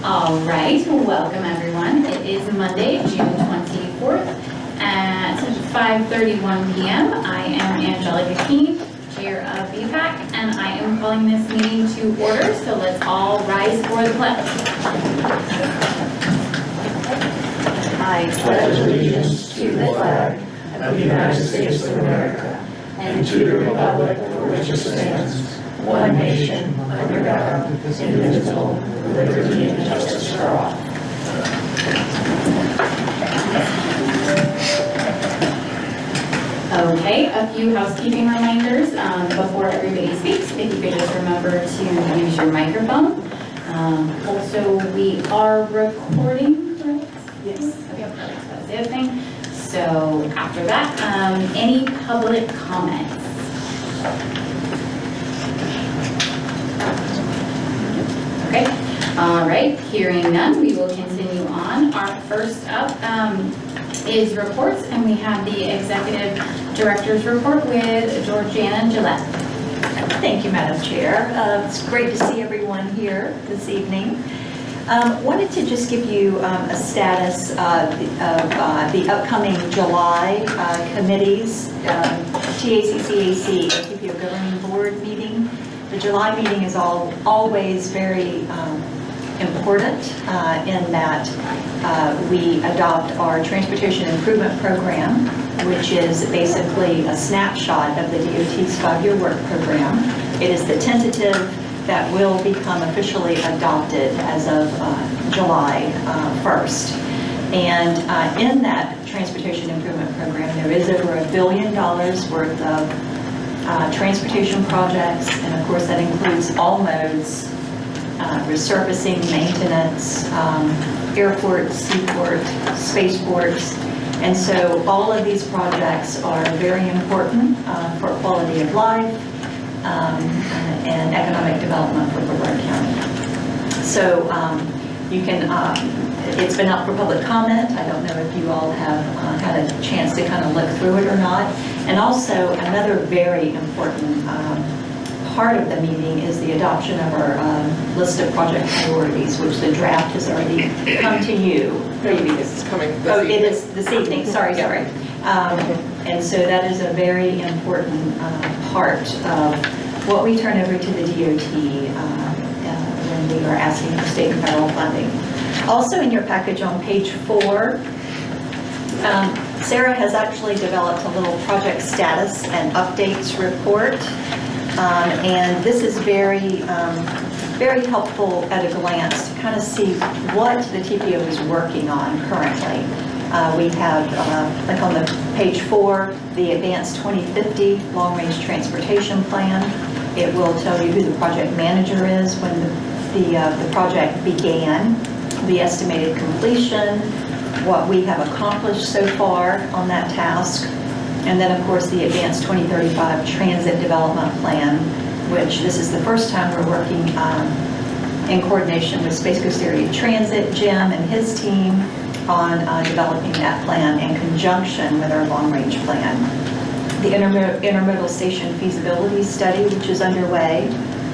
All right, welcome everyone. It is Monday, June 24th at 5:31 p.m. I am Angelica Keene, Chair of BPTAC, and I am calling this meeting to order, so let's all rise for the pledge. I pledge allegiance to the flag of the United States of America and to the republic for which it stands, one nation, under God, indivisible, with liberty and justice for all. Okay, a few housekeeping reminders before everybody speaks. If you could just remember to use your microphone. Also, we are recording, right? Yes. Okay, perfect. That's the other thing. So after that, any public comments? Okay, all right, hearing none, we will continue on. Our first up is reports, and we have the Executive Director's Report with Georgiana Gillette. Thank you, Madam Chair. It's great to see everyone here this evening. Wanted to just give you a status of the upcoming July committees, TACCAC, TPO Governing Board meeting. The July meeting is always very important in that we adopt our Transportation Improvement Program, which is basically a snapshot of the DOT's 5-year work program. It is the tentative that will become officially adopted as of July 1st. And in that Transportation Improvement Program, there is over $1 billion worth of transportation projects, and of course that includes all modes, resurfacing, maintenance, airports, seaport, spaceports. And so all of these projects are very important for quality of life and economic development for Brevard County. So you can, it's been up for public comment. I don't know if you all have had a chance to kind of look through it or not. And also another very important part of the meeting is the adoption of our list of project priorities, which the draft has already come to you. This is coming this evening. It is this evening, sorry. And so that is a very important part of what we turn over to the DOT when we are asking for state and federal funding. Also in your package on page 4, Sarah has actually developed a little project status and updates report. And this is very helpful at a glance to kind of see what the TPO is working on currently. We have, like on the page 4, the Advanced 2050 Long Range Transportation Plan. It will tell you who the project manager is, when the project began, the estimated completion, what we have accomplished so far on that task. And then, of course, the Advanced 2035 Transit Development Plan, which this is the first time we're working in coordination with Space Coast Area Transit, Jim and his team, on developing that plan in conjunction with our long-range plan. The intermodal station feasibility study, which is underway.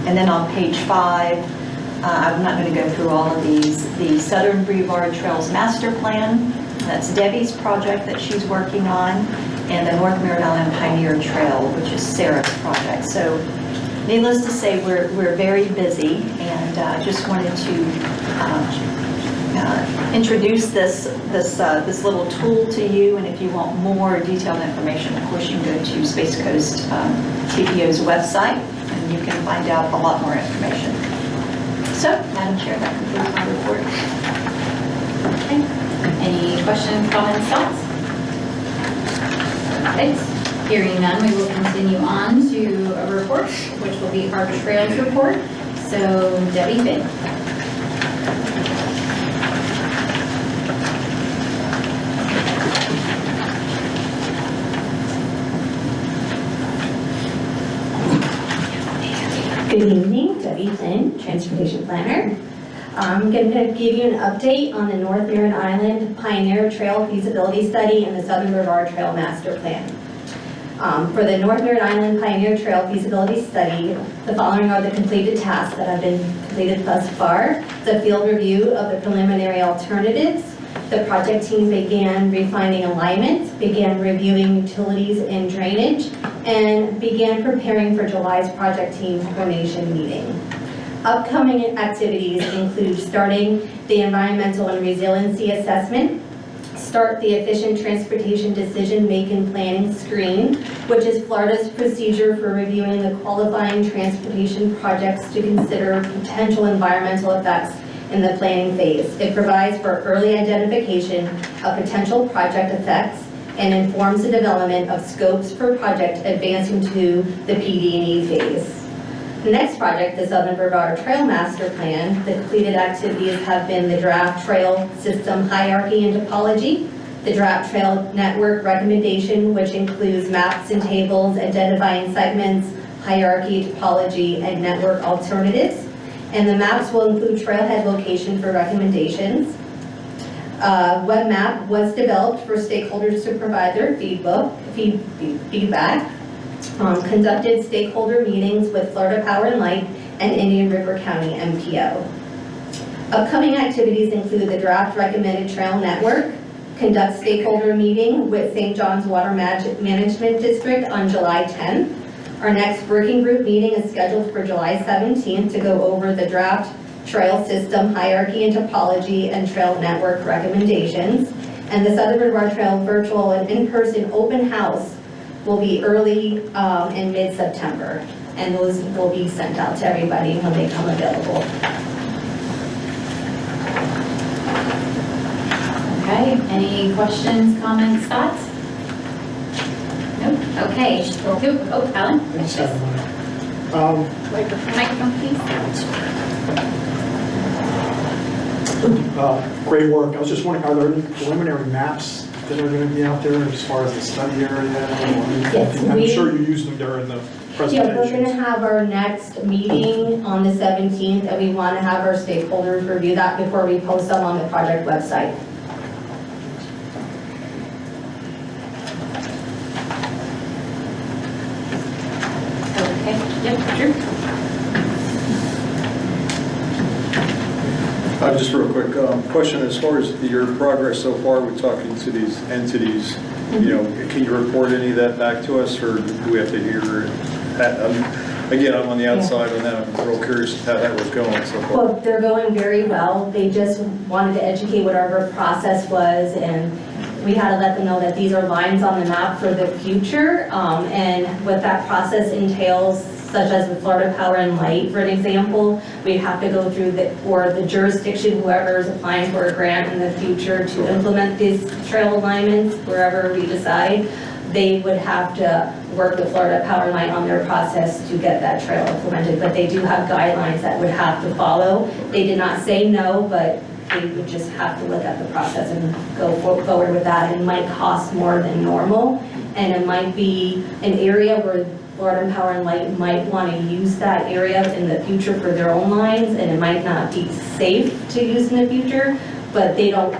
And then on page 5, I'm not going to go through all of these, the Southern Brevard Trails Master Plan. That's Debbie's project that she's working on, and the North Merritt Island Pioneer Trail, which is Sarah's project. So needless to say, we're very busy, and just wanted to introduce this little tool to you. And if you want more detailed information, of course, you can go to Space Coast TPO's website, and you can find out a lot more information. So, Madam Chair, that concludes my report. Okay. Any questions, comments, thoughts? Right. Hearing none, we will continue on to a report, which will be our trails report. So, Debbie Finn. Good evening, Debbie Flynn, Transportation Planner. I'm going to give you an update on the North Merritt Island Pioneer Trail Feasibility Study and the Southern Brevard Trail Master Plan. For the North Merritt Island Pioneer Trail feasibility study, the following are the completed tasks that have been completed thus far. The field review of the preliminary alternatives. The project team began refining alignment, began reviewing utilities and drainage, and began preparing for July's project team coordination meeting. Upcoming activities include starting the environmental and resiliency assessment, start the efficient transportation decision-making planning screen, which is Florida's procedure for reviewing the qualifying transportation projects to consider potential environmental effects in the planning phase. It provides for early identification of potential project effects and informs the development of scopes for project advancing to the PD&E phase. The next project, the Southern Brevard Trail Master Plan, the completed activities have been the draft trail system hierarchy and topology, the draft trail network recommendation, which includes maps and tables identifying segments, hierarchy, topology, and network alternatives. And the maps will include trailhead location for recommendations. Web map was developed for stakeholders to provide their feedback. Conducted stakeholder meetings with Florida Power and Light and Indian River County MPO. Upcoming activities include the draft recommended trail network, conduct stakeholder meeting with St. John's Water Management District on July 10th. Our next working group meeting is scheduled for July 17th to go over the draft trail system hierarchy and topology and trail network recommendations. And the Southern Brevard Trail virtual and in-person open house will be early in mid-September, and those will be sent out to everybody when they come available. Okay, any questions, comments, thoughts? Nope, okay, oh, Alan? I just have one. Microphone, please. Great work. I was just wondering, are there any preliminary maps that are going to be out there as far as the study area? Yes, I'm sure you used them during the Yeah, we're going to presentation. have our next meeting on the 17th, and we want to have our stakeholders review that before we post them on the project website. Okay, yep, Drew? Just real quick, question as far as your progress so far with talking to these entities, can you report any of that back to us, or do we have to hear that? Again, I'm on the outside on that. I'm real curious how that was going so far. Well, they're going very well. They just wanted to educate what our process was, and we had to let them know that these are lines on the map for the future, and what that process entails, such as with Florida Power and Light, for an example, we'd have to go through the jurisdiction, whoever is applying for a grant in the future to implement these trail alignments, wherever we decide, they would have to work with Florida Power and Light on their process to get that trail implemented, but they do have guidelines that would have to follow. They did not say no, but they would just have to look at the process and go forward with that. It might cost more than normal, and it might be an area where Florida Power and Light might want to use that area in the future for their own lines, and it might not be safe to use in the future, but they don't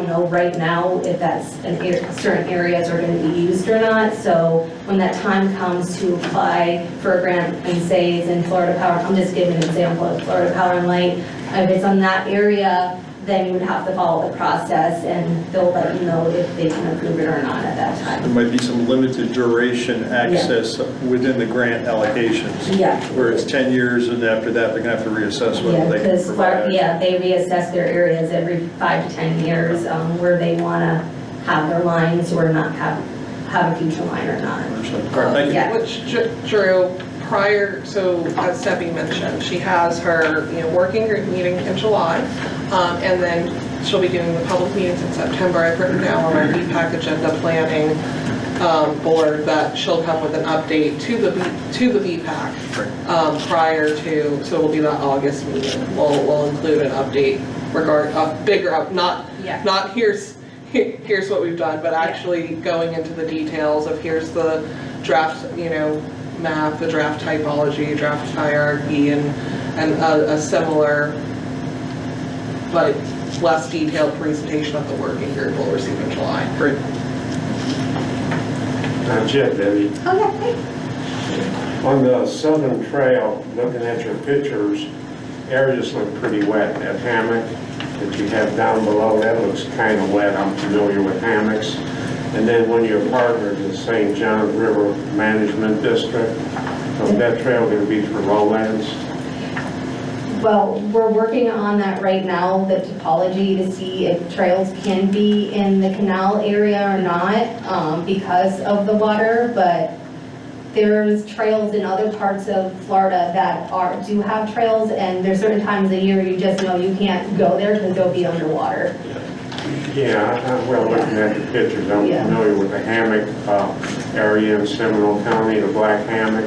know right now if that's certain areas are going to be used or not. So when that time comes to apply for a grant and say it's in Florida Power, I'm just giving an example of Florida Power and Light, if it's on that area, then you would have to follow the process, and they'll let you know if they can approve it or not at that There time. might be some limited duration access within the grant allocations. Yeah. Where it's 10 years, and after that, they're going to have to reassess Yeah, whether they can because, provide. they reassess their areas every 5 to 10 years, where they want to have their lines or not have a future line or not. All right, thank you. Yeah. Which Drew, prior, so as Debbie mentioned, she has her working group meeting in July, and then she'll be doing the public meetings in September. I've written down on my BPTAC agenda planning board that she'll come with an update to the BPTAC prior to, so it'll be that August meeting. We'll include an update not here's what we've done, but actually going into the details of here's the draft, map, the draft typology, draft hierarchy, and a similar but less detailed presentation of the working group we'll receive in July. Great. Not yet, Debbie. Okay. On the southern trail, looking at your pictures, areas look pretty wet. That hammock that you have down below, that looks kind of wet. I'm familiar with hammocks. And then when you're partnered in St. Johns River Management District, is that trail going to be for lowlands? Well, we're working on that right now, the topology, to see if trails can be in the canal area or not, because of the water, but there's trails in other parts of Florida that do have trails, and there's certain times of the year you just know you can't go there because they'll be underwater. Yeah, well, looking at the pictures, I'm Yeah. familiar with the hammock area in Seminole County, the black hammock,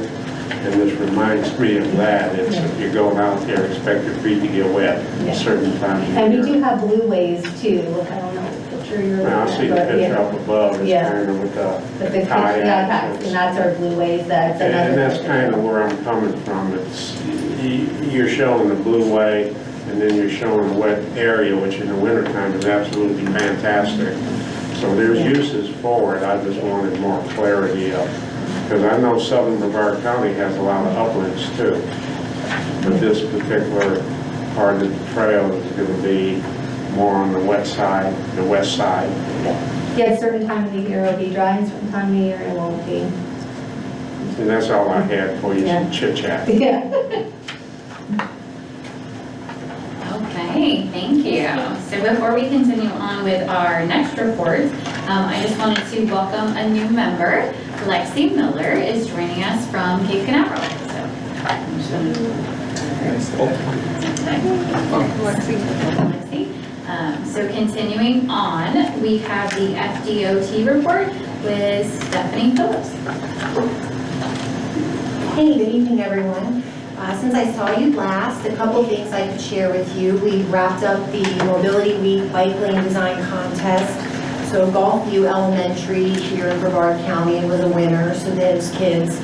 and this reminds me of that. It's if you're going out there, expect your feet to get wet Yeah. at certain times of And year. we do have blue ways too. Look, I don't know what picture you're looking Now, I at. see the but picture yeah. up above, it's Yeah. kind of with But the the kayaks. kayaks, and that's our blue ways, that's another. And that's picture. kind of where I'm coming from. It's, you're showing the blue way, and then you're showing the wet area, which in the wintertime is absolutely fantastic. So there's Yeah. uses for it, I just wanted more clarity of, because I know southern Brevard County has a lot of uplands too. But this particular part of the trail is going to be more on the west side. Yeah, certain time of the year it'll be dry, and certain time of the year it won't be. And that's all I had for you, some Yeah. chit chat. Yeah. Okay, thank you. So before we continue on with our next report, I just wanted to welcome a new member. Lexi Miller is joining us from Cape Canaveral. So I'm just gonna- Lexi. So continuing on, we have the FDOT report with Stephanie Phillips. Hey, good evening, everyone. Since I saw you last, a couple things I could share with you. We wrapped up the Mobility Week Bike Lane Design Contest. So Gulfview Elementary here in Brevard County was a winner. So those kids,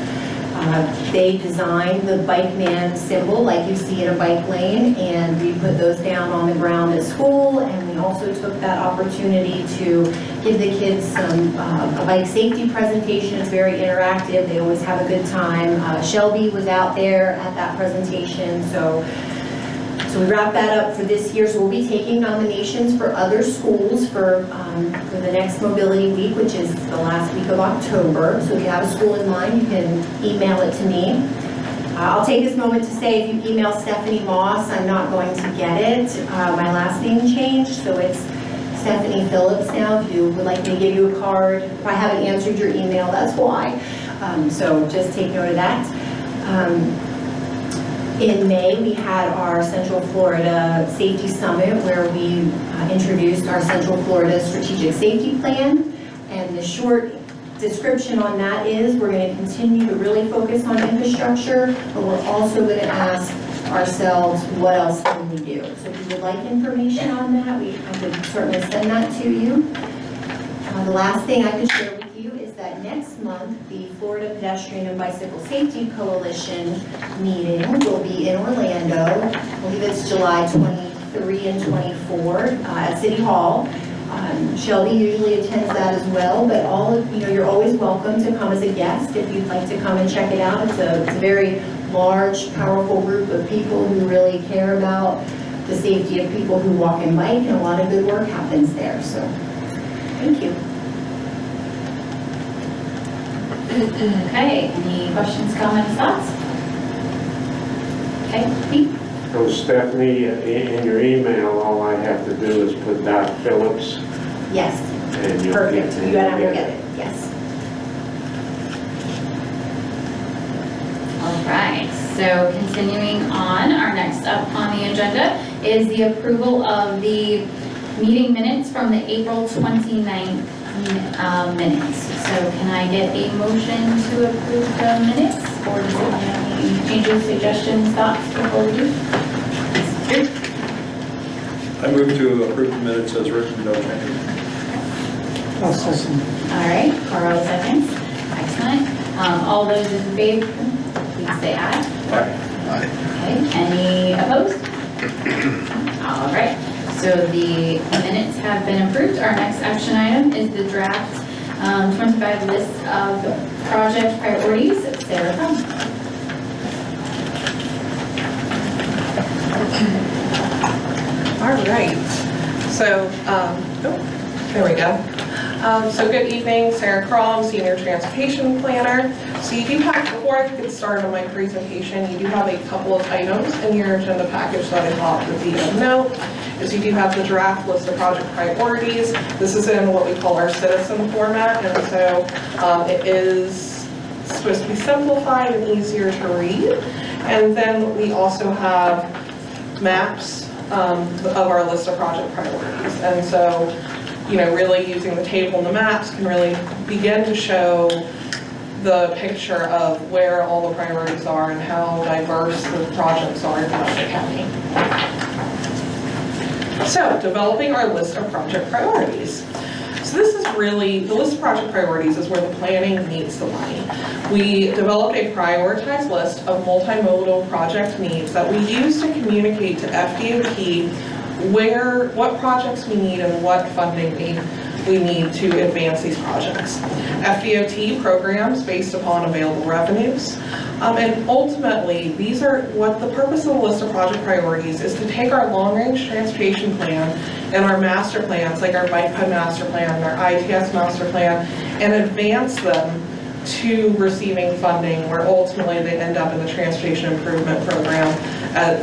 they designed the bike man symbol like you see in a bike lane, and we put those down on the ground at school. And we also took that opportunity to give the kids some a bike safety presentation. It's very interactive. They always have a good time. Shelby was out there at that presentation. So we wrapped that up for this year. So we'll be taking nominations for other schools for the next Mobility Week, which is the last week of October. So if you have a school in mind, you can email it to me. I'll take this moment to say if you email Stephanie Moss, I'm not going to get it. My last name changed, so it's Stephanie Phillips now. If you would like me to give you a card, if I haven't answered your email, that's why. So just take note of that. In May, we had our Central Florida Safety Summit where we introduced our Central Florida Strategic Safety Plan. And the short description on that is we're going to continue to really focus on infrastructure, but we're also going to ask ourselves, what else can we do? So if you would like information on that, I could certainly send that to you. The last thing I could share with you is that next month, the Florida Pedestrian and Bicycle Safety Coalition meeting will be in Orlando. I believe it's July 23 and 24 at City Hall. Shelby usually attends that as well, but you're always welcome to come as a guest if you'd like to come and check it out. It's a very large, powerful group of people who really care about the safety of people who walk and bike, and a lot of good work happens there. So, thank you. Okay, any questions, comments, thoughts? Okay, Pete? So Stephanie, in your email, all I have to do is put .Phillips. Yes. And you'll Perfect. get- You gotta go get it. Yes. All right, so continuing on, our next up on the agenda is the approval of the meeting minutes from the April 29th minutes. So can I get a motion to approve the minutes, or does anyone have any changes, suggestions, thoughts before we do? I move to approve the minutes as written, no changes. I'll second. All right, Carl seconds. Excellent. All those in favor, please say aye. Aye. Okay, any opposed? All right, so the minutes have been approved. Our next action item is the draft 25 list of project priorities. Sarah, come. All right, so, there we go. So good evening, Sarah Crom, Senior Transportation Planner. So you do have, before I get started on my presentation, you do have a couple of items in your agenda package that I thought would be of note. Is you do have the draft list of project priorities. This is in what we call our citizen format, and so it is supposed to be simplified and easier to read. And then we also have maps of our list of project priorities. And so, you know, really using the table and the maps can really begin to show the picture of where all the priorities are and how diverse the projects are in Brevard County. So, developing our list of project priorities. So this is really, the list of project priorities is where the planning meets the money. We developed a prioritized list of multimodal project needs that we use to communicate to FDOT what projects we need and what funding we need to advance these projects. FDOT programs based upon available revenues. And ultimately, these are what the purpose of the list of project priorities is, to take our long-range transportation plan and our master plans, like our bike ped master plan and our ITS master plan, and advance them to receiving funding, where ultimately they end up in the transportation improvement program,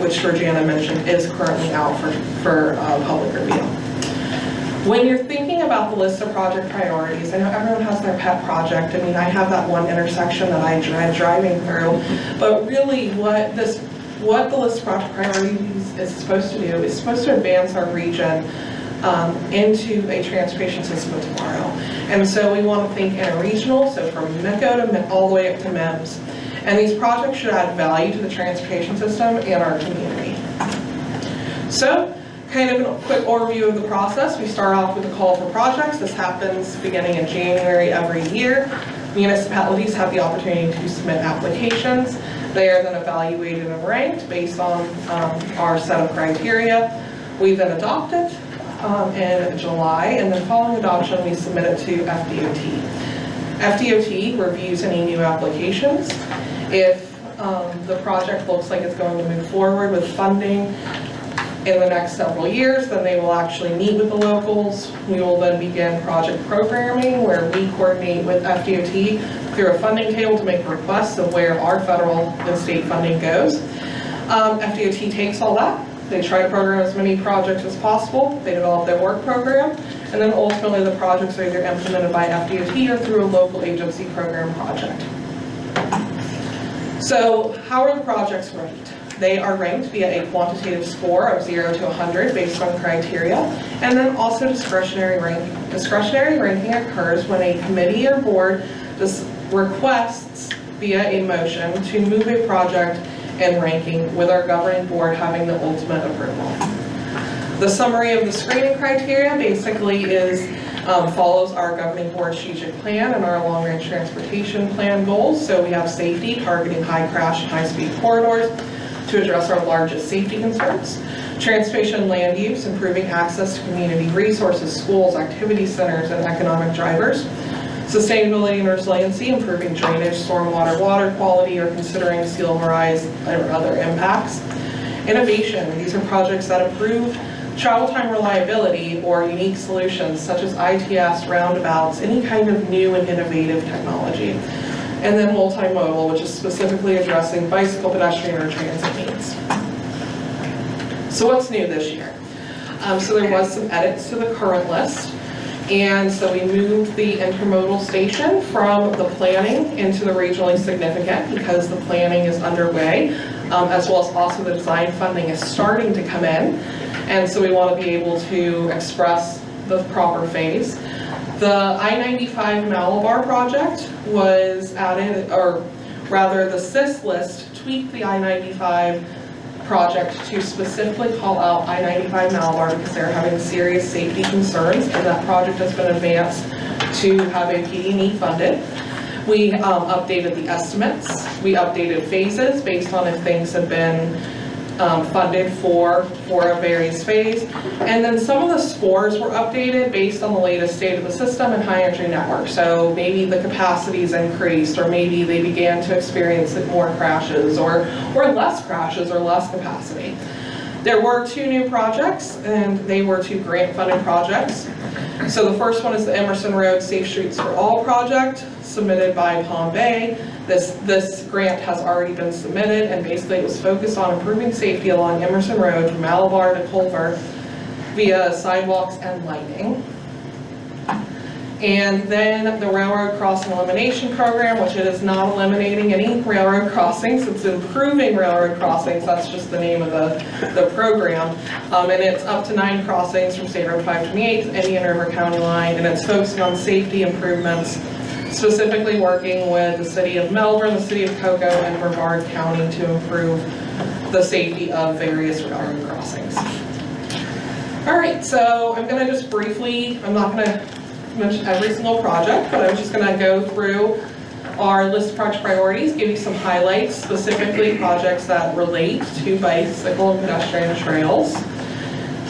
which Georgiana mentioned is currently out for public review. When you're thinking about the list of project priorities, I know everyone has their pet project. I mean, I have that one intersection that I dread driving through, but really what the list of project priorities is supposed to do is supposed to advance our region into a transportation system of tomorrow. And so we want to think interregional, so from MECO to all the way up to MEMS. And these projects should add value to the transportation system and our community. So, kind of a quick overview of the process. We start off with a call for projects. This happens beginning in January every year. Municipalities have the opportunity to submit applications. They are then evaluated and ranked based on our set of criteria. We then adopt it in July, and then following adoption, we submit it to FDOT. FDOT reviews any new applications. If the project looks like it's going to move forward with funding in the next several years, then they will actually meet with the locals. We will then begin project programming, where we coordinate with FDOT through a funding table to make requests of where our federal and state funding goes. FDOT takes all that. They try to program as many projects as possible. They develop their work program, and then ultimately the projects are either implemented by FDOT or through a local agency program project. So how are the projects ranked? They are ranked via a quantitative score of 0 to 100 based on criteria, and then also discretionary ranking. Discretionary ranking occurs when a committee or board just requests via a motion to move a project in ranking, with our governing board having the ultimate approval. The summary of the screening criteria basically is follows our governing board strategic plan and our long-range transportation plan goals. So we have safety, targeting high crash and high-speed corridors to address our largest safety concerns. Transportation land use, improving access to community resources, schools, activity centers, and economic drivers. Sustainability and resiliency, improving drainage, stormwater, water quality, or considering sea level rise or other impacts. Innovation, these are projects that improve travel time reliability or unique solutions such as ITS, roundabouts, any kind of new and innovative technology. And then multimodal, which is specifically addressing bicycle, pedestrian, or transit needs. So what's new this year? So there was some edits to the current list. And so we moved the intermodal station from the planning into the regionally significant, because the planning is underway, as well as also the design funding is starting to come in. And so we want to be able to express the proper phase. The I-95 Malabar project was added, or rather the CIS list tweaked the I-95 project to specifically call out I-95 Malabar because they're having serious safety concerns, and that project has been advanced to have a PD&E funded. We updated the estimates. We updated phases based on if things have been funded for a various phase. And then some of the scores were updated based on the latest state of the system and high entry network. So maybe the capacities increased, or maybe they began to experience more crashes or less crashes or less capacity. There were 2 new projects, and they were 2 grant-funded projects. So the first one is the Emerson Road Safe Streets for All project, submitted by Palm Bay. This grant has already been submitted, and basically it was focused on improving safety along Emerson Road from Malabar to Culver via sidewalks and lighting. And then the Railroad Crossing Elimination Program, which it is not eliminating any railroad crossings, it's improving railroad crossings, that's just the name of the program. And it's up to 9 crossings from State Road 528 to Indian River County line, and it's focusing on safety improvements, specifically working with the City of Melbourne, the City of Cocoa, and Brevard County to improve the safety of various railroad crossings. All right, so I'm gonna just briefly, I'm not gonna mention every single project, but I'm just going to go through our list of project priorities, give you some highlights, specifically projects that relate to bicycle and pedestrian trails.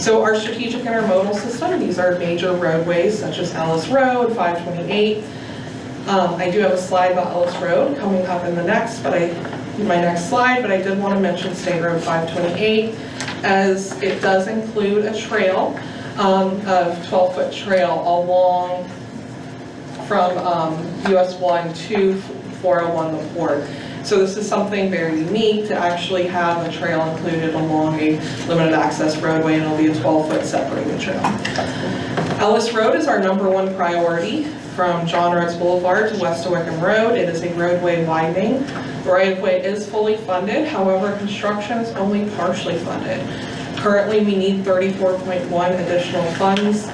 So our strategic intermodal system, these are major roadways such as Ellis Road, 528. I do have a slide about Ellis Road coming up in my next slide, but I did want to mention State Road 528 as it does include a trail, a 12-foot trail along from US 1 to 401 the port. So this is something very unique to actually have a trail included along a limited access roadway, and it'll be a 12-foot separated trail. Ellis Road is our #1 priority from John Rhodes Boulevard to West Wickham Road. It is a roadway widening. The right-of-way is fully funded, however, construction is only partially funded. Currently, we need 34.1 additional funds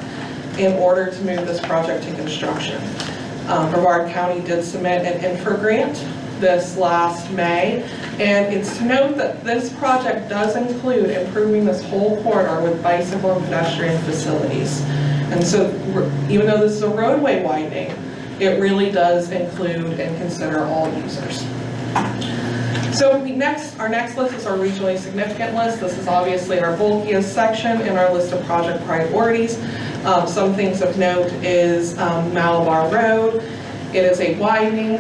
in order to move this project to construction. Brevard County did submit an infra grant this last May, and it's to note that this project does include improving this whole corridor with bicycle and pedestrian facilities. And so even though this is a roadway widening, it really does include and consider all users. So our next list is our regionally significant list. This is obviously our bulkiest section in our list of project priorities. Some things of note is Malabar Road. It is a widening.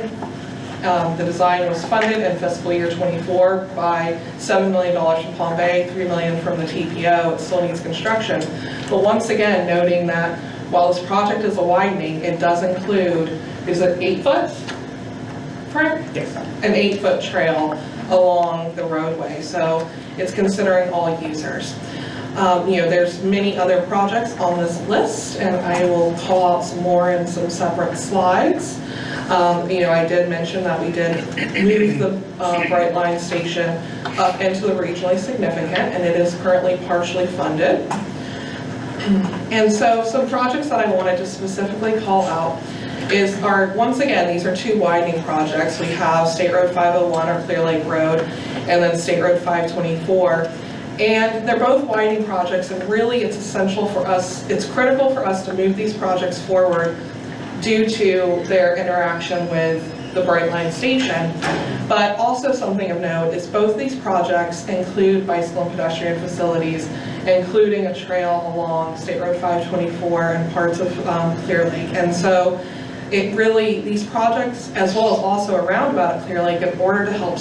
The design was funded in fiscal year 24 by $7 million from Palm Bay, $3 million from the TPO. It still needs construction. But once again, noting that while this project is a widening, it does include, is it 8 foot? Frank? Yes. An 8-foot trail along the roadway. So it's considering all users. There's many other projects on this list, and I will call out some more in some separate slides. I did mention that we did move the Bright Line station up into the regionally significant, and it is currently partially funded. And so some projects that I wanted to specifically call out once again, these are 2 widening projects. We have State Road 501 or Clear Lake Road, and then State Road 524. And they're both widening projects, and really it's essential for us, it's critical for us to move these projects forward due to their interaction with the Bright Line station. But also something of note is both these projects include bicycle and pedestrian facilities, including a trail along State Road 524 and parts of Clear Lake. And so these projects, as well as also a roundabout at Clear Lake, in order to help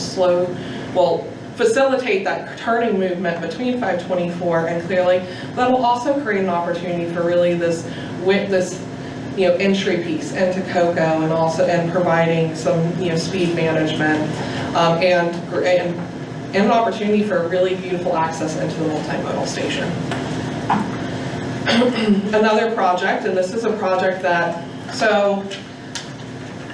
facilitate that turning movement between 524 and Clear Lake, that will also create an opportunity for really this entry piece into Cocoa, and providing some speed management and an opportunity for a really beautiful access into the multimodal station. Another project, and this is a project that, so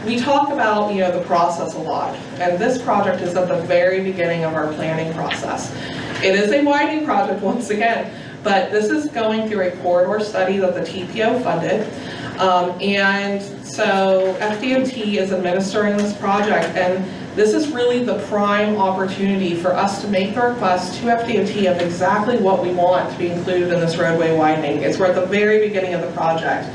we talk about the process a lot, and this project is at the very beginning of our planning process. It is a widening project once again, but this is going through a corridor study that the TPO funded. And so FDOT is administering this project, and this is really the prime opportunity for us to make the request to FDOT of exactly what we want to be included in this roadway widening. We're at the very beginning of the project.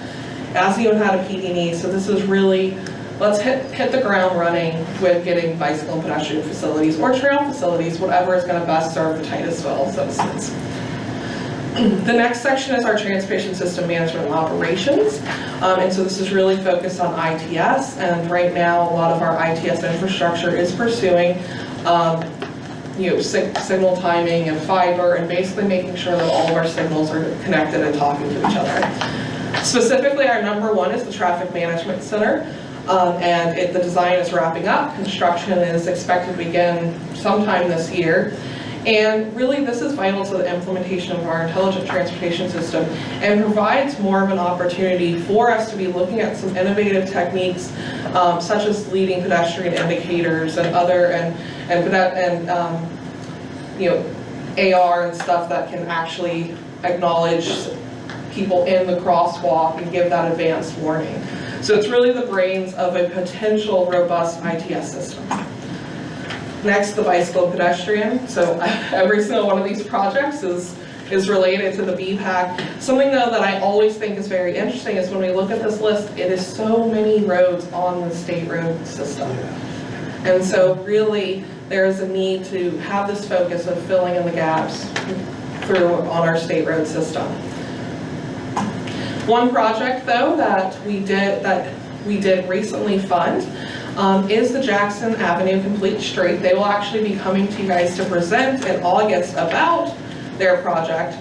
As you had a PD&E, so this is really let's hit the ground running with getting bicycle and pedestrian facilities or trail facilities, whatever is going to best serve the Titusville citizens. The next section is our transportation system management and operations. And so this is really focused on ITS, and right now a lot of our ITS infrastructure is pursuing signal timing and fiber, and basically making sure that all of our signals are connected and talking to each other. Specifically, our number one is the Traffic Management Center, and the design is wrapping up. Construction is expected to begin sometime this year. And really, this is vital to the implementation of our intelligent transportation system and provides more of an opportunity for us to be looking at some innovative techniques, such as leading pedestrian indicators and other, AR and stuff that can actually acknowledge people in the crosswalk and give that advanced warning. So it's really the brains of a potential robust ITS system. Next, the bicycle and pedestrian. So every single one of these projects is related to the BPTAC. Something though that I always think is very interesting is when we look at this list, it is so many roads on the state road system. And so really there is a need to have this focus of filling in the gaps on our state road system. One project though that we did recently fund is the Jackson Avenue Complete Street. They will actually be coming to you guys to present in August about their project.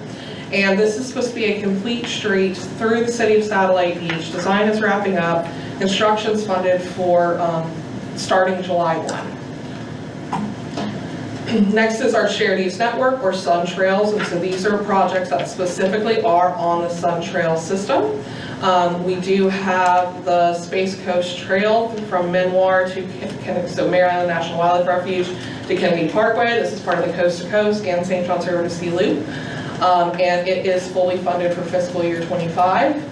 And this is supposed to be a complete street through the city of Satellite Beach. Design is wrapping up. Construction's funded for starting July 1. Next is our shared use network, or Sun Trails. And so these are projects that specifically are on the Sun Trail system. We do have the Space Coast Trail from Minwar to Maryland National Wildlife Refuge to Kennedy Parkway. This is part of the Coast to Coast and St. Johns River to Sea Loop. And it is fully funded for fiscal year 25.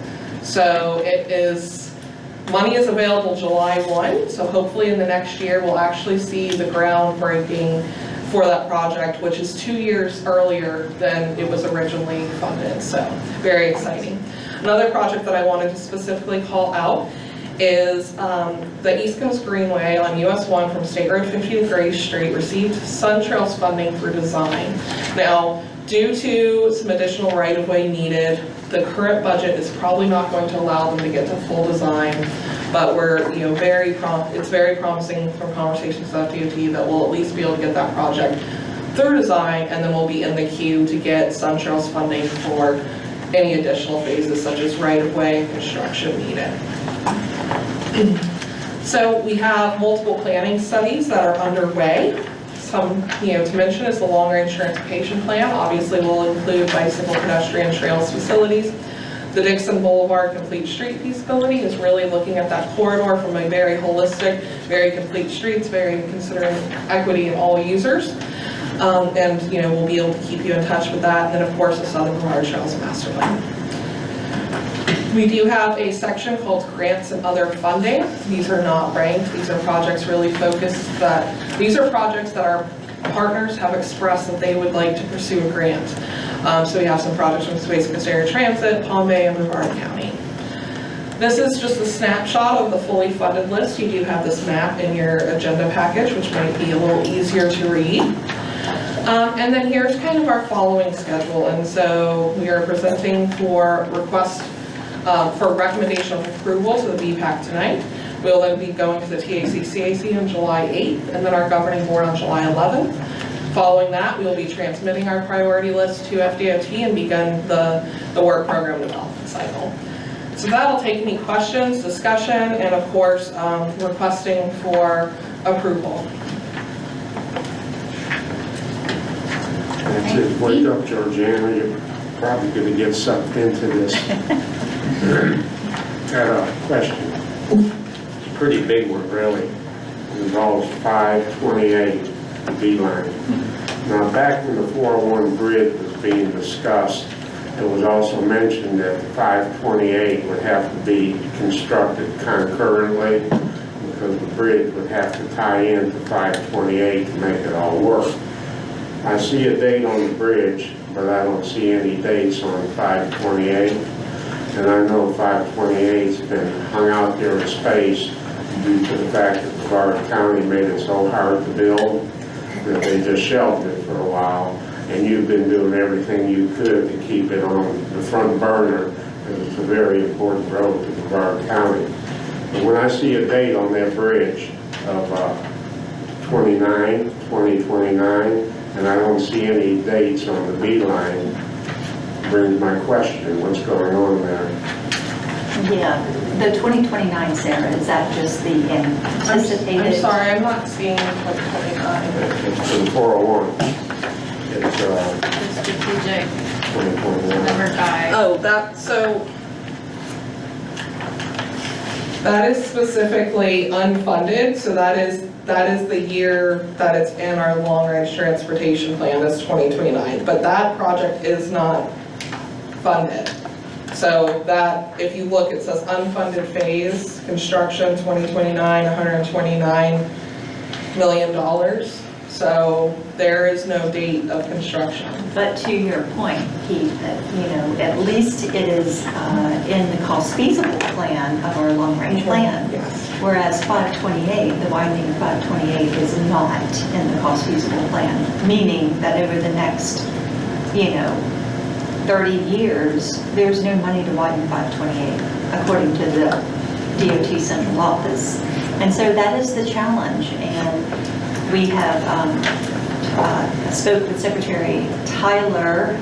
So money is available July 1. So hopefully in the next year we'll actually see the groundbreaking for that project, which is 2 years earlier than it was originally funded. So very exciting. Another project that I wanted to specifically call out is the East Coast Greenway on US 1 from State Road 50 to Grace Street received Sun Trails funding for design. Now, due to some additional right-of-way needed, the current budget is probably not going to allow them to get to full design, but it's very promising from conversations with DOT that we'll at least be able to get that project through design, and then we'll be in the queue to get Sun Trails funding for any additional phases such as right-of-way and construction needed. So we have multiple planning studies that are underway. Some, to mention is the long-range transportation plan. Obviously will include bicycle, pedestrian, trails facilities. The Dixon Boulevard Complete Street feasibility is really looking at that corridor from a very holistic, very complete streets, very considering equity in all users. And we'll be able to keep you in touch with that. And then of course the Southern Brevard Trails Master Plan. We do have a section called grants and other funding. These are not ranked. These are projects really focused these are projects that our partners have expressed that they would like to pursue a grant. So we have some projects from Space Coast Area Transit, Palm Bay, and Brevard County. This is just a snapshot of the fully funded list. You do have this map in your agenda package, which might be a little easier to read. And then here's kind of our following schedule. And so we are presenting for recommendation of approval to the BPTAC tonight. We'll then be going to the TAC-CAC on July 8th, and then our governing board on July 11th. Following that, we will be transmitting our priority list to FDOT and begin the work program development cycle. So that'll take any questions, discussion, and of course, requesting for approval. That's it. Wake up, Georgiana. You're probably going to get sucked into this. Got a question. It's a pretty big one, really. It involves 528 B-line. Now, back when the 401 bridge was being discussed, it was also mentioned that 528 would have to be constructed concurrently because the bridge would have to tie into 528 to make it all work. I see a date on the bridge, but I don't see any dates on 528. And I know 528's been hung out there in space due to the fact that Brevard County made it so hard to build that they just shelved it for a while. And you've been doing everything you could to keep it on the front burner, because it's a very important road to Brevard County. But when I see a date on that bridge of 2029, and I don't see any dates on the B line, brings my question, what's going on there? Yeah, the 2029, Sarah, is that just the anticipated? I'm sorry, I'm not seeing 2029. It's for the 401. It's Strategic 2021. number 5. Oh, that is specifically unfunded, so that is the year that it's in our long-range transportation plan, is 2029, but that project is not funded. So that, if you look, it says unfunded phase, construction 2029, $129 million. So there is no date of construction. But to your point, Keith, that, at least it is in the cost feasible plan of our long-range plan. Yes. Whereas 528, the widening of 528 is not in the cost feasible plan, meaning that over the next, 30 years, there's no money to widen 528, according to the DOT central office. And so that is the challenge. And we have spoke with Secretary Tyler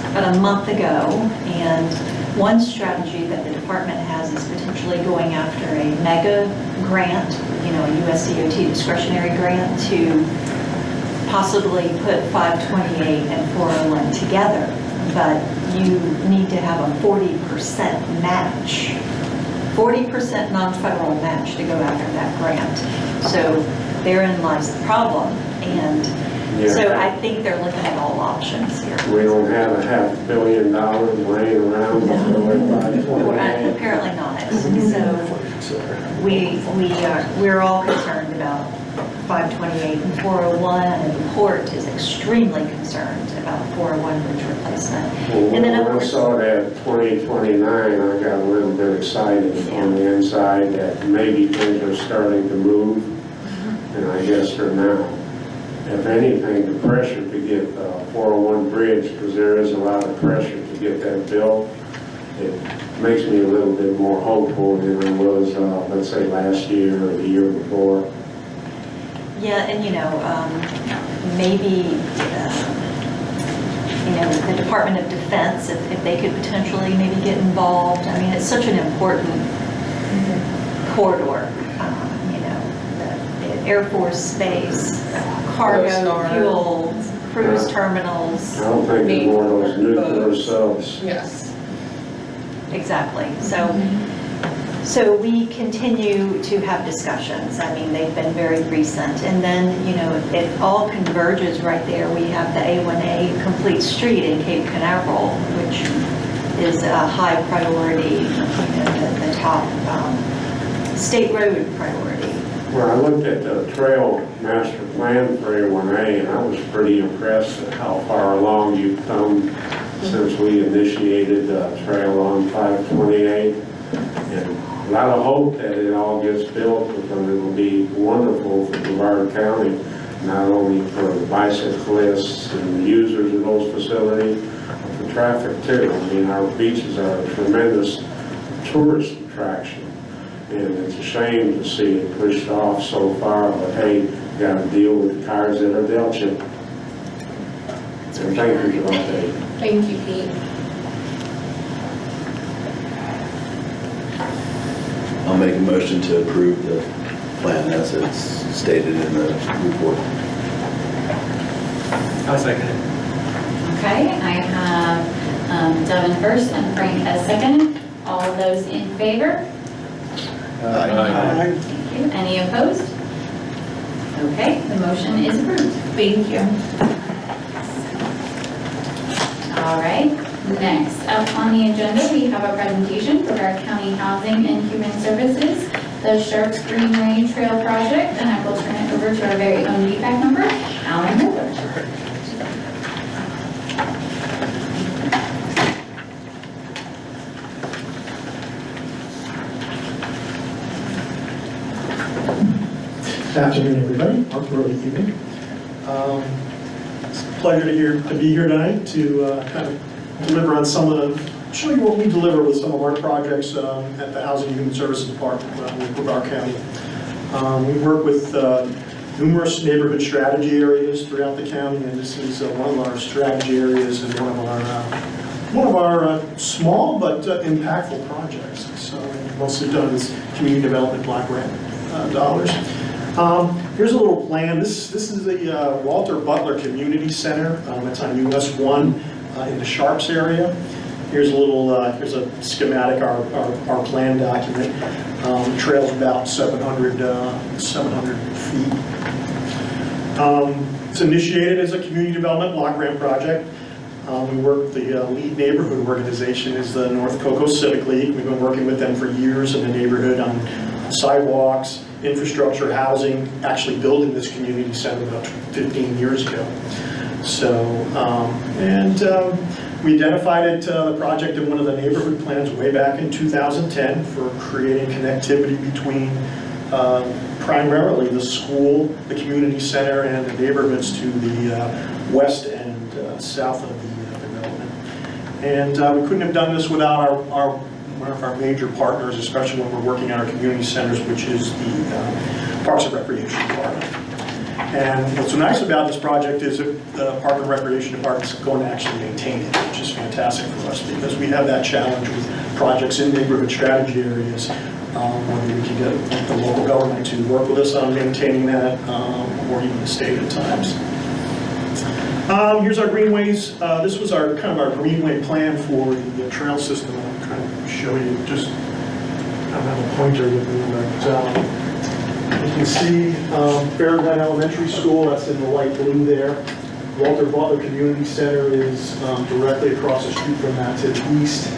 about a month ago, and one strategy that the department has is potentially going after a mega grant, a US DOT discretionary grant, to possibly put 528 and 401 together. But you need to have a 40% match, 40% non-federal match to go after that grant. So therein lies the problem. And so I think they're looking at all options here. We don't have a $500 million laying around. Apparently not. So we're all concerned about 528 and 401, and the port is extremely concerned about 401 bridge replacement. Well, And then of when I course, saw that 2029, I got a little bit excited on the inside that maybe things are starting to move, and I guess they're now. If anything, the pressure to get 401 bridge, because there is a lot of pressure to get that built, it makes me a little bit more hopeful than I was, let's say, last year or the year before. yeah, and maybe, the Department of Defense, if they could potentially maybe get involved. I mean, it's such an important corridor, the Air Force Base, cargo, fuel, cruise terminals. I don't think it's more of those nuclear subs. Yes. Exactly. So we continue to have discussions. I mean, they've been very recent. And then, if it all converges right there, we have the A1A complete street in Cape Canaveral, which is a high priority, the top state road priority. Well, I looked at the trail master plan for A1A, and I was pretty impressed at how far along you've come since we initiated the trail on 528. And a lot of hope that it all gets built, because it will be wonderful for Brevard County, not only for the bicyclists and the users of those facilities, but for traffic too. I mean, our beaches are a tremendous tourist attraction. And it's a shame to see it pushed off so far, but hey, you got to deal with the cards that are dealt you. So thank you for the update. Thank you, Pete. I'll make a motion to approve the plan as it's stated in the report. I'll second it. Okay, I have Devin first and Frank as second. All of those in favor? Aye. Thank you. Any opposed? Okay, the motion is approved. Thank you. All right, next up on the agenda, we have a presentation for our County Housing and Human Services, the Sharps Greenway Trail Project, and I will turn it over to our very own BPAC member, Alan Miller. Afternoon, everybody, or early evening. It's a pleasure to be here tonight to kind of deliver on show you what we deliver with some of our projects at the Housing and Human Services Department with Brevard County. We work with numerous neighborhood strategy areas throughout the county, and this is one of our strategy areas and one of our small but impactful projects. So mostly done with community development block grant dollars. Here's a little plan. This is the Walter Butler Community Center. It's on US 1 in the Sharps area. Here's a schematic, our plan document. The trail's about 700 feet. It's initiated as a community development block grant project. We work, the lead neighborhood organization is the North Cocoa Civic League. We've been working with them for years in the neighborhood on sidewalks, infrastructure, housing, actually building this community center about 15 years ago. So, we identified the project in one of the neighborhood plans way back in 2010 for creating connectivity between primarily the school, the community center, and the neighborhoods to the west and south of the development. And we couldn't have done this without one of our major partners, especially when we're working on our community centers, which is the Parks and Recreation Department. And what's so nice about this project is that the Park and Recreation Department is going to actually maintain it, which is fantastic for us because we have that challenge with projects in neighborhood strategy areas, whether we can get the local government to work with us on maintaining that, or even the state at times. Here's our greenways. This was our greenway plan for the trail system. I'll kind of show you, just, I don't have a pointer with me, but you can see Fairglen Elementary School, that's in the light blue there. Walter Butler Community Center is directly across the street from that to the east.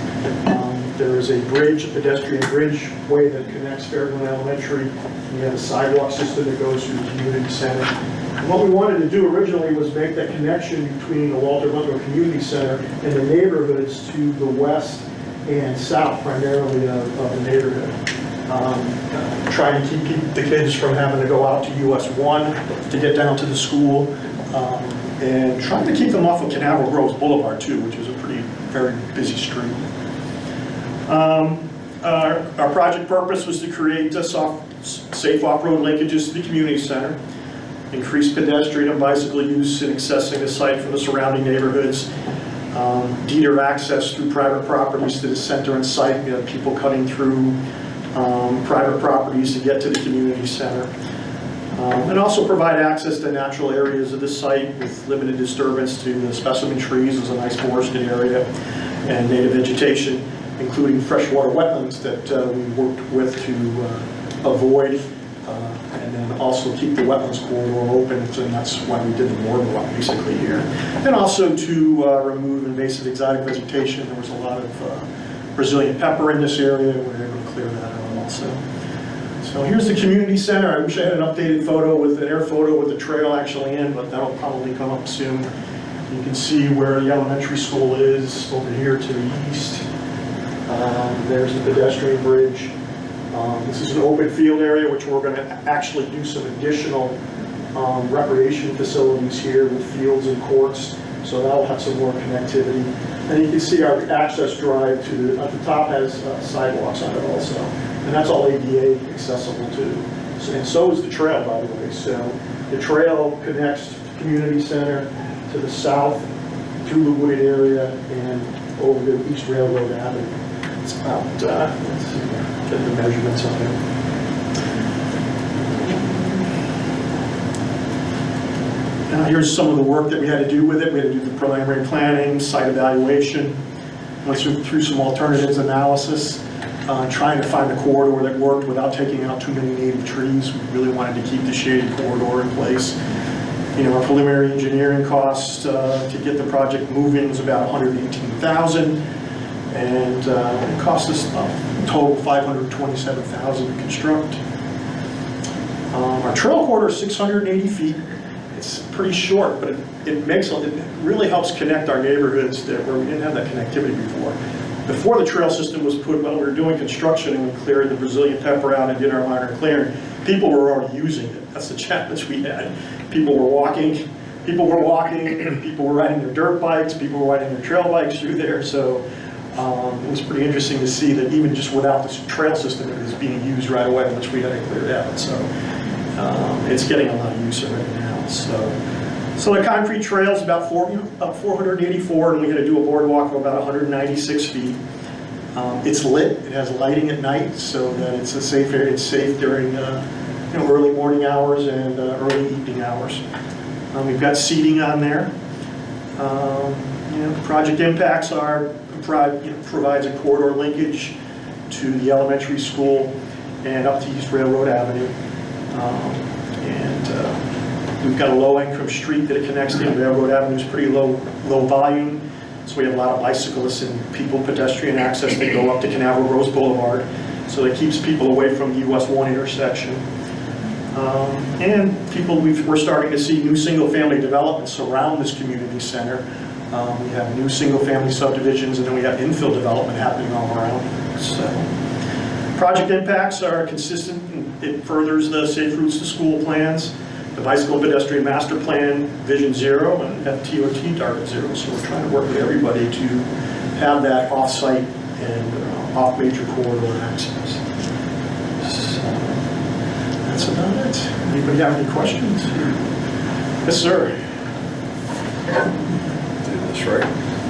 There is a bridge, a pedestrian bridgeway that connects Fairglen Elementary. We have a sidewalk system that goes through the community center. And what we wanted to do originally was make that connection between the Walter Butler Community Center and the neighborhoods to the west and south, primarily of the neighborhood. Trying to keep the kids from having to go out to US 1 to get down to the school, and trying to keep them off of Canaveral Groves Boulevard too, which is a very busy street. Our project purpose was to create safe off-road linkages to the community center, increase pedestrian and bicycle use in accessing the site from the surrounding neighborhoods, deter access through private properties to the center and site, people cutting through private properties to get to the community center. And also provide access to natural areas of the site with limited disturbance to the specimen trees. There's a nice forested area and native vegetation, including freshwater wetlands that we worked with to avoid, and then also keep the wetlands corridor open, and that's why we did the boardwalk basically here. And also to remove invasive exotic vegetation. There was a lot of Brazilian pepper in this area. We were able to clear that out also. So here's the community center. I wish I had an updated photo with an air photo with the trail actually in, but that'll probably come up soon. You can see where the elementary school is over here to the east. There's the pedestrian bridge. This is an open field area, which we're going to actually do some additional recreation facilities here with fields and courts. So that'll have some more connectivity. And you can see our access drive at the top has sidewalks on it also. And that's all ADA accessible too. And so is the trail, by the way. So the trail connects to the community center to the south, through the wooded area, and over to East Railroad Avenue. It's about, let's see, get the measurements on it. Here's some of the work that we had to do with it. We had to do the preliminary planning, site evaluation, went through some alternatives analysis, trying to find a corridor that worked without taking out too many native trees. We really wanted to keep the shaded corridor in place. Our preliminary engineering cost to get the project moving was about $118,000, and it cost us a total $527,000 to construct. Our trail corridor is 680 feet. It's pretty short, but it really helps connect our neighborhoods where we didn't have that connectivity before. Before the trail system was put, when we were doing construction and we cleared the Brazilian pepper out and did our minor clearing, people were already using it. That's the challenge we had. People were walking, people were riding their dirt bikes, people were riding their trail bikes through there. So it was pretty interesting to see that even just without this trail system, it was being used right away, which we had to clear out. So it's getting a lot of use already now. So the concrete trail is about 484, and we had to do a boardwalk of about 196 feet. It's lit. It has lighting at night, so that it's a safe area. It's safe during early morning hours and early evening hours. We've got seating on there. Project impacts provides a corridor linkage to the elementary school and up to East Railroad Avenue. We've got a low-income street that it connects to. Railroad Avenue is pretty low volume, so we have a lot of bicyclists and pedestrian access that go up to Canaveral Rose Boulevard, so that keeps people away from the US 1 intersection. We're starting to see new single-family developments surround this community center. We have new single-family subdivisions, and then we have infill development happening all around here. So, project impacts are consistent. It furthers the Safe Routes to School plans, the Bicycle and Pedestrian Master Plan, Vision Zero, and FTOT Target Zero. So we're trying to work with everybody to have that off-site and off-major corridor access. So that's about it. Anybody have any questions? Yes, sir. That's right.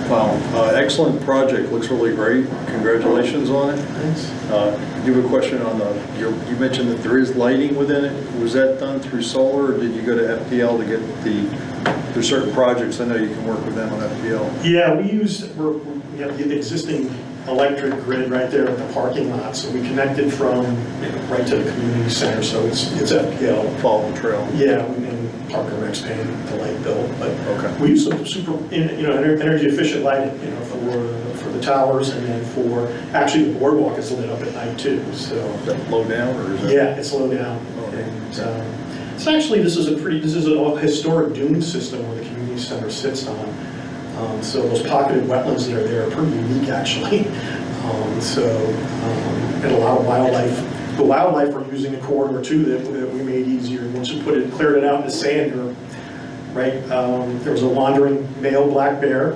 Wow, excellent project. Looks really great. Congratulations on it. Thanks. I do have a question on you mentioned that there is lighting within it. Was that done through solar, or did you go to FPL to get there's certain projects, I know you can work with them on FPL. Yeah, we have the existing electric grid right there at the parking lot, so we connected from right to the community center, so it's FPL. Follow the trail. Yeah, and Parker Rex paying the light bill, but Okay. we use some super energy efficient lighting, for the towers, and then for actually the boardwalk is lit up at night too. So Is that low down, or is that? yeah, it's low down. Okay. And it's actually this is a historic dune system where the community center sits on. So those pocketed wetlands that are there are pretty unique actually. And a lot of wildlife. The wildlife are using the corridor too that we made easier. Once you cleared it out in the sand, right? There was a wandering male black bear,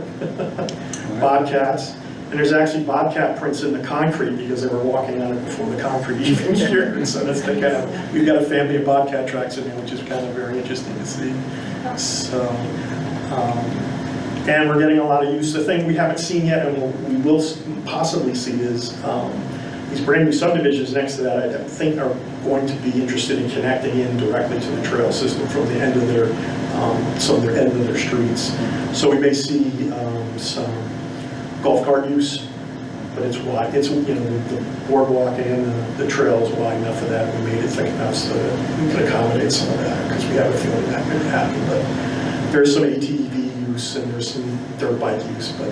bobcats, and there's actually bobcat prints in the concrete because they were walking on it before the concrete even here. And so that's we've got a family of bobcat tracks in there, which is kind of very interesting to see. So, and we're getting a lot of use. The thing we haven't seen yet, and we will possibly see, is these brand new subdivisions next to that, I think are going to be interested in connecting in directly to the trail system from the end of their streets. So we may see some golf cart use, but it's wide. It's the boardwalk and the trail is wide enough for that. We made it thick enough so that we can accommodate some of that because we have a feeling that may happen. But there's some ATV use and there's some dirt bike use, but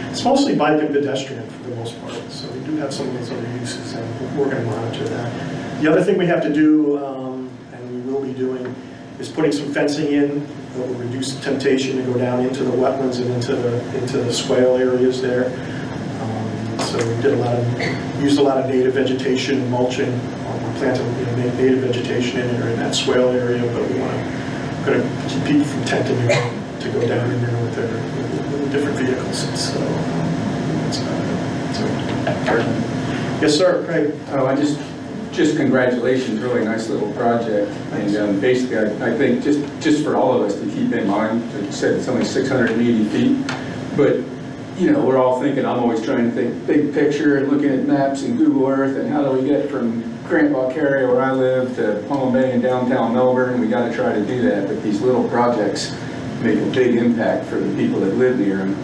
it's mostly bike and pedestrian for the most part. So we do have some of those other uses, and we're going to monitor that. The other thing we have to do, and we will be doing, is putting some fencing in that will reduce the temptation to go down into the wetlands and into the swale areas there. So we did used a lot of native vegetation and mulching. We planted native vegetation in that swale area, but we going to keep people from tenting to go down in there with their different vehicles. So that's about it. Yes, sir, Craig. Oh, just congratulations, really nice little project. And basically, I think just for all of us to keep in mind, like you said, it's only 680 feet, but we're all thinking, I'm always trying to think big picture and looking at maps and Google Earth and how do we get from Grant-Walk area where I live to Palm Bay in downtown Melbourne. We got to try to do that, but these little projects make a big impact for the people that live near them.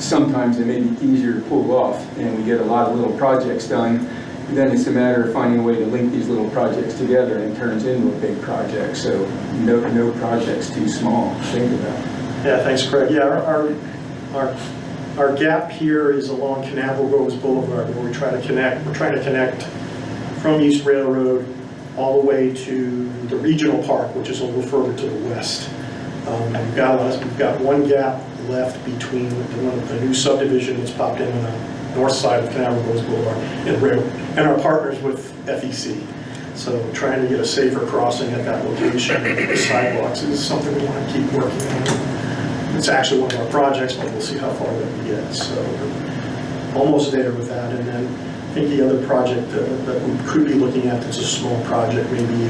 Sometimes they may be easier to pull off, and we get a lot of little projects done. Then it's a matter of finding a way to link these little projects together, and it turns into a big project. So no project's too small to think about. Yeah, thanks, Craig. Yeah, our gap here is along Canaveral Rose Boulevard, where we're trying to connect from East Railroad all the way to the regional park, which is a little further to the west. We've got one gap left between the new subdivision that's popped in on north side of Canal Rose Boulevard and our partners with FEC. So trying to get a safer crossing at that location with sidewalks is something we want to keep working on. It's actually one of our projects, but we'll see how far that we get. So we're almost there with that. And then I think the other project that we could be looking at that's a small project, maybe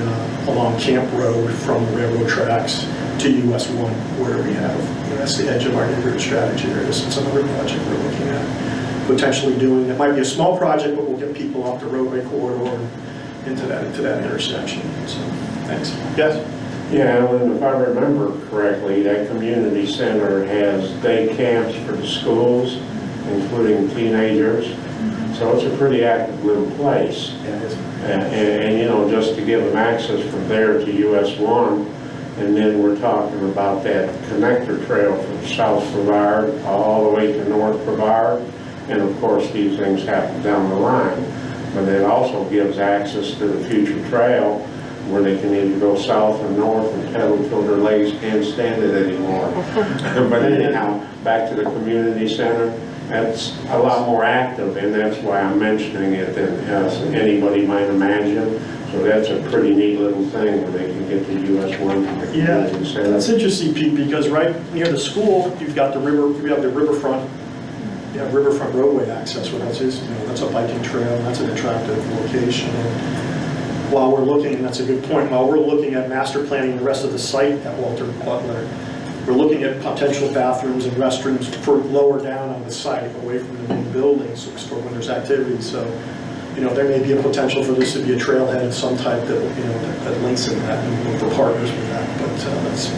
along Camp Road from the railroad tracks to US 1, where we have, that's the edge of our neighborhood strategy area. So it's another project we're looking at potentially doing. It might be a small project, but we'll get people off the roadway corridor into that intersection. So, thanks. Yes? Yeah, and if I remember correctly, that community center has day camps for the schools, including teenagers. So it's a pretty active little place. And you know, just to give them access from there to US 1, and then we're talking about that connector trail from South Brevard all the way to North Brevard. And of course, these things happen down the line. But it also gives access to the future trail where they can either go south or north and pedal till their legs can't stand it anymore. But anyhow, back to the community center, that's a lot more active, and that's why I'm mentioning it than anybody might imagine. So that's a pretty neat little thing where they can get to US 1 from the community center. That's interesting, Pete, because right near the school, you've got the river, you have the riverfront. Yeah, riverfront roadway access, well, that's a biking trail, and that's an attractive location. And while we're looking, and that's a good point, while we're looking at master planning the rest of the site at Walter Butler, we're looking at potential bathrooms and restrooms for lower down on the site, away from the main buildings, for when there's activity. So, you know, there may be a potential for this to be a trailhead of some type that, you know, that links in that, and look for partners with that. But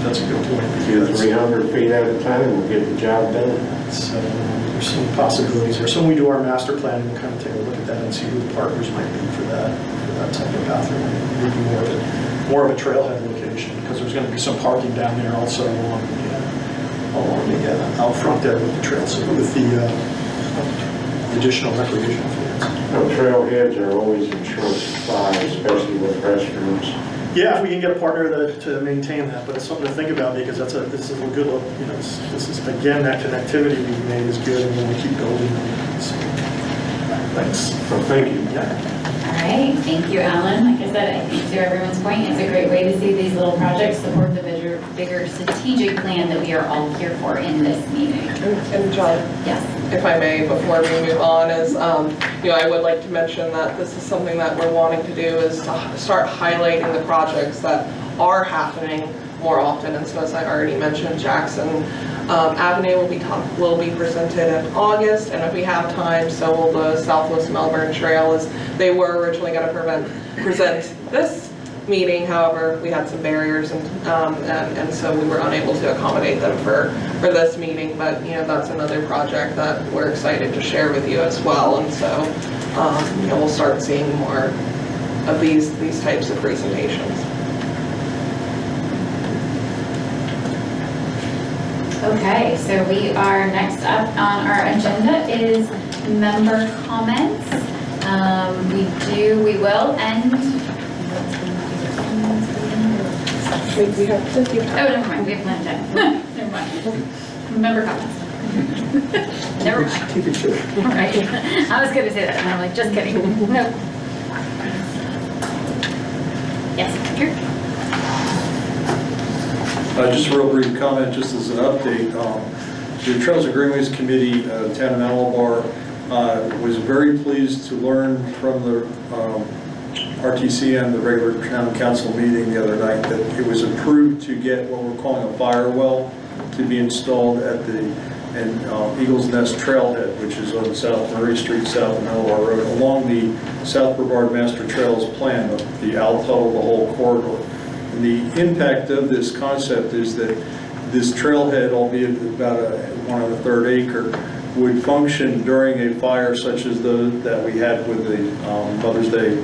that's a good point. Do 300 feet at a time and get the job done. So there's some possibilities there. So when we do our master planning, we'll kind of take a look at that and see who the partners might be for that type of bathroom. Maybe more of a trailhead location, because there's going to be some parking down there also along the out front there with the trail, so with the additional recreational fields. Trailheads are always in short supply, especially with restrooms. Yeah, if we can get a partner to maintain that, but it's something to think about, because this is a good look. You know, this is again, that connectivity we've made is good, and we want to keep building on it. So, thanks. Well, thank you. Yeah. All right, thank you, Alan. Like I said, I think to everyone's point, it's a great way to see these little projects support the bigger strategic plan that we are all here for in this meeting. And John, Yes. if I may, before we move on, is, you know, I would like to mention that this is something that we're wanting to do, is to start highlighting the projects that are happening more often. And so, as I already mentioned, Jackson Avenue will be presented in August, and if we have time, so will the Southwest Melbourne Trail. Is they were originally going to present this meeting, however, we had some barriers, and so we were unable to accommodate them for this meeting. But you know, that's another project that we're excited to share with you as well. And so you know, we'll start seeing more of these types of presentations. Okay, so we are next up on our agenda is member comments. We will end. We have plenty of Oh, time. never mind, we have plenty of time. Never mind. Member comments. Never mind. Keep it short. All right. I was going to say that, and I'm like, just kidding. No. Yes, here. Just a real brief comment, just as an update. The Trails and Greenways Committee, Town of Malabar, was very pleased to learn from the RTCM, the regular town council meeting the other night, that it was approved to get what we're calling a fire well to be installed at the Eagles Nest Trailhead, which is on South Murray Street, South Malabar Road, along the South Brevard Master Trails plan, the Alto, the whole corridor. And the impact of this concept is that this trailhead, albeit about 1/3 acre, would function during a fire such as that we had with the Mother's Day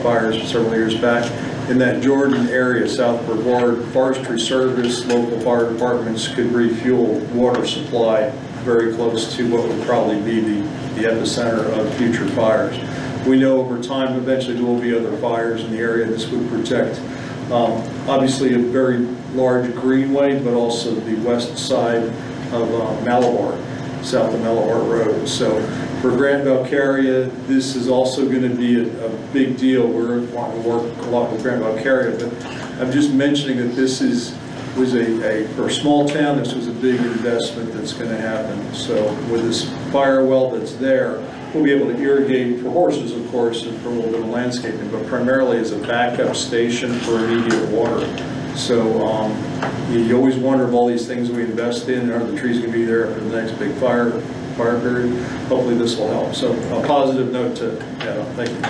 fires several years back. In that Jordan area, South Brevard, Forestry Service, local fire departments could refuel water supply very close to what would probably be the epicenter of future fires. We know over time eventually there will be other fires in the area. This would protect obviously a very large greenway, but also the west side of Malabar, south of Malabar Road. So For Grant Valcaria, this is also going to be a big deal. We're wanting to work a lot with Grant Valcaria, but I'm just mentioning that this was for a small town, this was a big investment that's going to happen. So with this fire well that's there, we'll be able to irrigate for horses, of course, and for a little bit of landscaping, but primarily as a backup station for immediate water. So you always wonder if all these things we invest in, are the trees going to be there for the next big fire period? Hopefully this will help. So a positive note to add on. Thank you.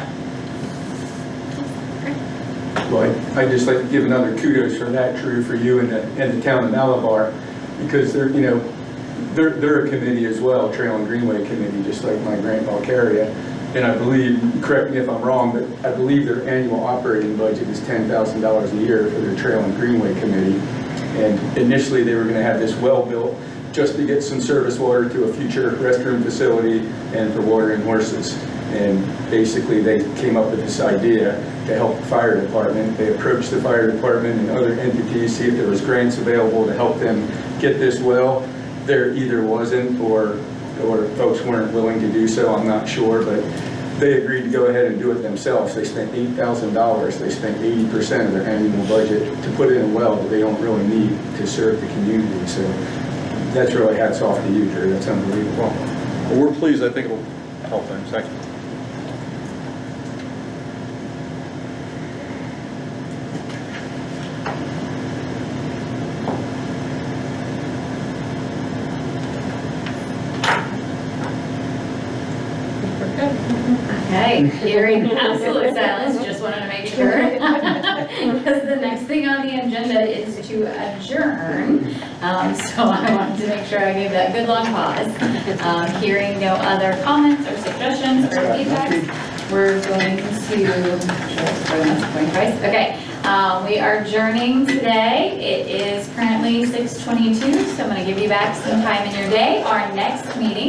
Well, I'd just like to give another kudos for that, Drew, for you and the town of Malabar, because they're a committee as well, Trail and Greenway Committee, just like my Grant Valcaria. And I believe, correct me if I'm wrong, but I believe their annual operating budget is $10,000 a year for their Trail and Greenway Committee. And initially they were going to have this well built just to get some service water to a future restroom facility and for watering horses. And basically they came up with this idea to help the fire department. They approached the fire department and other entities, see if there was grants available to help them get this well. There either wasn't or folks weren't willing to do so, I'm not sure, but they agreed to go ahead and do it themselves. They spent $8,000. They spent 80% of their annual budget to put in a well that they don't really need to serve the community. So that's really hats off to you, Drew. That's unbelievable. Well, we're pleased. I think it will help things. Thank you. Okay, hearing absolute silence, just wanted to make sure. Because the next thing on the agenda is to adjourn. So I wanted to make sure I gave that good long pause. Hearing no other comments or suggestions or feedback, we're going to, okay. We are adjourning today. It is currently 6:22, so I'm going to give you back some time in your day. Our next meeting